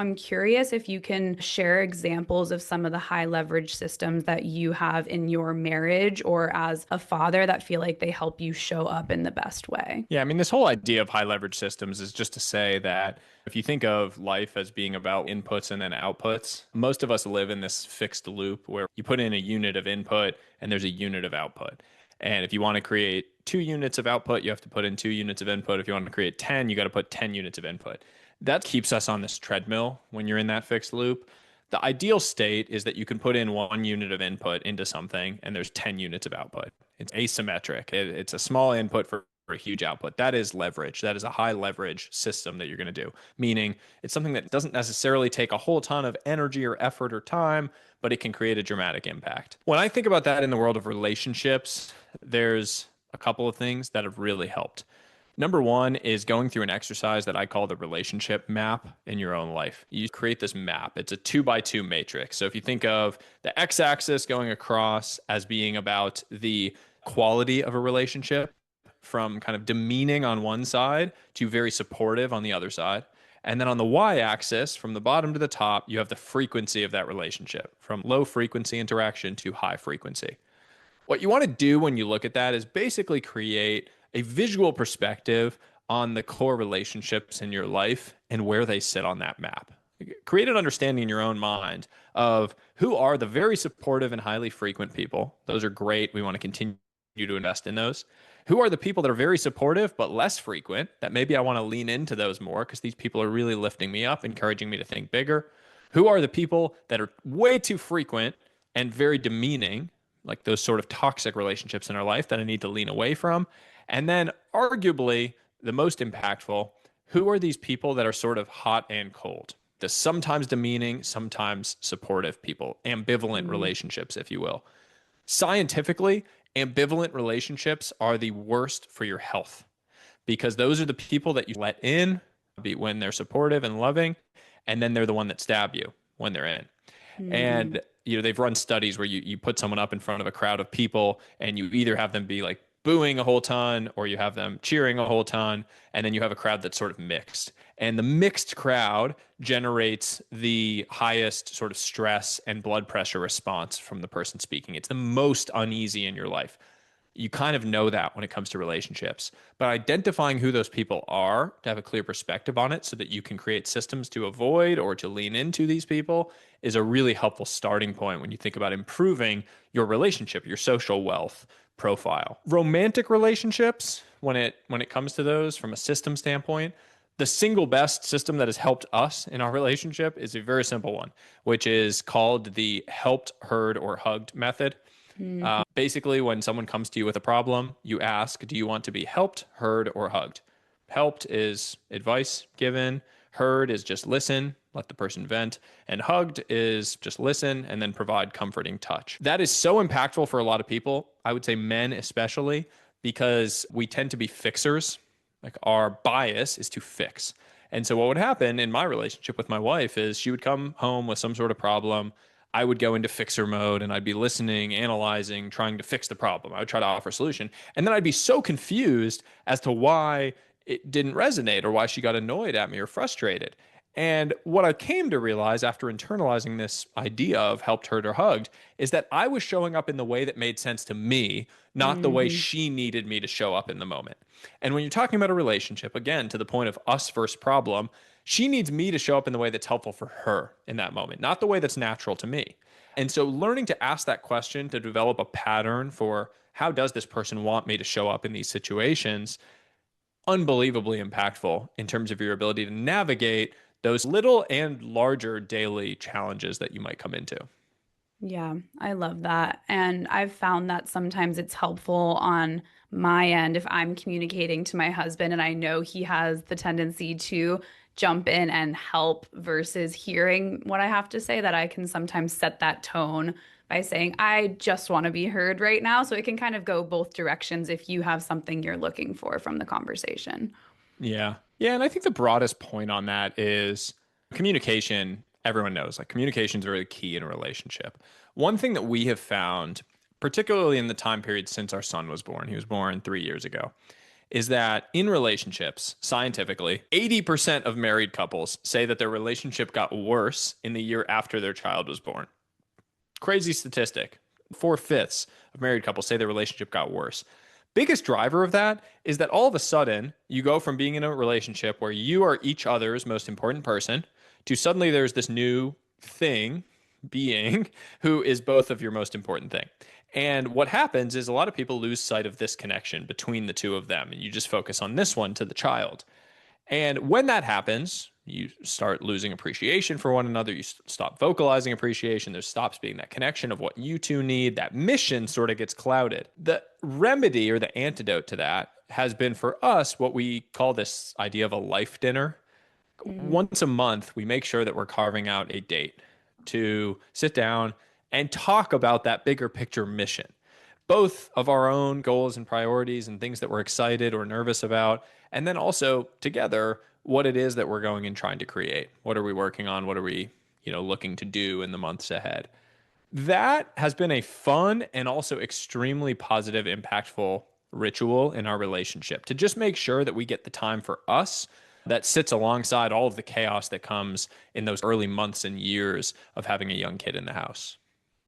I'm curious if you can share examples of some of the high leverage systems that you have in your marriage or as a father that feel like they help you show up in the best way. Yeah, I mean, this whole idea of high leverage systems is just to say that if you think of life as being about inputs and then outputs, most of us live in this fixed loop where you put in a unit of input and there's a unit of output. And if you want to create 2 units of output, you have to put in 2 units of input. If you want to create 10, you got to put 10 units of input. That keeps us on this treadmill when you're in that fixed loop. The ideal state is that you can put in 1 unit of input into something and there's 10 units of output. It's asymmetric. It's a small input for a huge output. That is leverage. That is a high leverage system that you're going to do, meaning it's something that doesn't necessarily take a whole ton of energy or effort or time, but it can create a dramatic impact. When I think about that in the world of relationships, there's a couple of things that have really helped. Number one is going through an exercise that I call the relationship map in your own life. You create this map. It's a 2 by 2 matrix. So if you think of the x-axis going across as being about the quality of a relationship, from kind of demeaning on one side to very supportive on the other side. And then on the y-axis, from the bottom to the top, you have the frequency of that relationship, from low frequency interaction to high frequency. What you want to do when you look at that is basically create a visual perspective on the core relationships in your life and where they sit on that map. Create an understanding in your own mind of who are the very supportive and highly frequent people. Those are great. We want to continue to invest in those. Who are the people that are very supportive but less frequent, that maybe I want to lean into those more because these people are really lifting me up, encouraging me to think bigger? Who are the people that are way too frequent and very demeaning, like those sort of toxic relationships in our life that I need to lean away from? And then, arguably, the most impactful, who are these people that are sort of hot and cold? The sometimes demeaning, sometimes supportive people, ambivalent Mm. relationships, if you will. Scientifically, ambivalent relationships are the worst for your health because those are the people that you let in when they're supportive and loving, and then they're the one that stab you when they're in. Mm. And they've run studies where you put someone up in front of a crowd of people and you either have them be like booing a whole ton or you have them cheering a whole ton, and then you have a crowd that's sort of mixed. And the mixed crowd generates the highest sort of stress and blood pressure response from the person speaking. It's the most uneasy in your life. You kind of know that when it comes to relationships, but identifying who those people are to have a clear perspective on it so that you can create systems to avoid or to lean into these people is a really helpful starting point when you think about improving your relationship, your social wealth profile. Romantic relationships, when it comes to those from a system standpoint, the single best system that has helped us in our relationship is a very simple one, which is called the helped, heard, or hugged method. Mm. Basically, when someone comes to you with a problem, you ask, do you want to be helped, heard, or hugged? Helped is advice given, heard is just listen, let the person vent, and hugged is just listen and then provide comforting touch. That is so impactful for a lot of people. I would say men especially, because we tend to be fixers. Like our bias is to fix. And so what would happen in my relationship with my wife is she would come home with some sort of problem. I would go into fixer mode and I'd be listening, analyzing, trying to fix the problem. I would try to offer a solution. And then I'd be so confused as to why it didn't resonate or why she got annoyed at me or frustrated. And what I came to realize after internalizing this idea of helped, heard, or hugged is that I was showing up in the way that made sense to me, not the way Mhm. she needed me to show up in the moment. And when you're talking about a relationship, again, to the point of us versus problem, she needs me to show up in the way that's helpful for her in that moment, not the way that's natural to me. And so learning to ask that question to develop a pattern for how does this person want me to show up in these situations, unbelievably impactful in terms of your ability to navigate those little and larger daily challenges that you might come into. Yeah, I love that. And I've found that sometimes it's helpful on my end if I'm communicating to my husband and I know he has the tendency to jump in and help versus hearing what I have to say, that I can sometimes set that tone by saying, I just want to be heard right now. So it can kind of go both directions if you have something you're looking for from the conversation. Yeah. Yeah. And I think the broadest point on that is communication. Everyone knows like communication is really key in a relationship. One thing that we have found, particularly in the time period since our son was born, he was born 3 years ago, is that in relationships, scientifically, 80% of married couples say that their relationship got worse in the year after their child was born. Crazy statistic. 4/5 of married couples say their relationship got worse. Biggest driver of that is that all of a sudden you go from being in a relationship where you are each other's most important person to suddenly there's this new thing, being, who is both of your most important thing. And what happens is a lot of people lose sight of this connection between the two of them, and you just focus on this one to the child. And when that happens, you start losing appreciation for one another. You stop vocalizing appreciation. There stops being that connection of what you two need. That mission sort of gets clouded. The remedy or the antidote to that has been for us what we call this idea of a life dinner. Mm. Once a month, we make sure that we're carving out a date to sit down and talk about that bigger picture mission, both of our own goals and priorities and things that we're excited or nervous about, and then also together what it is that we're going and trying to create. What are we working on? What are we, looking to do in the months ahead? That has been a fun and also extremely positive, impactful ritual in our relationship to just make sure that we get the time for us that sits alongside all of the chaos that comes in those early months and years of having a young kid in the house.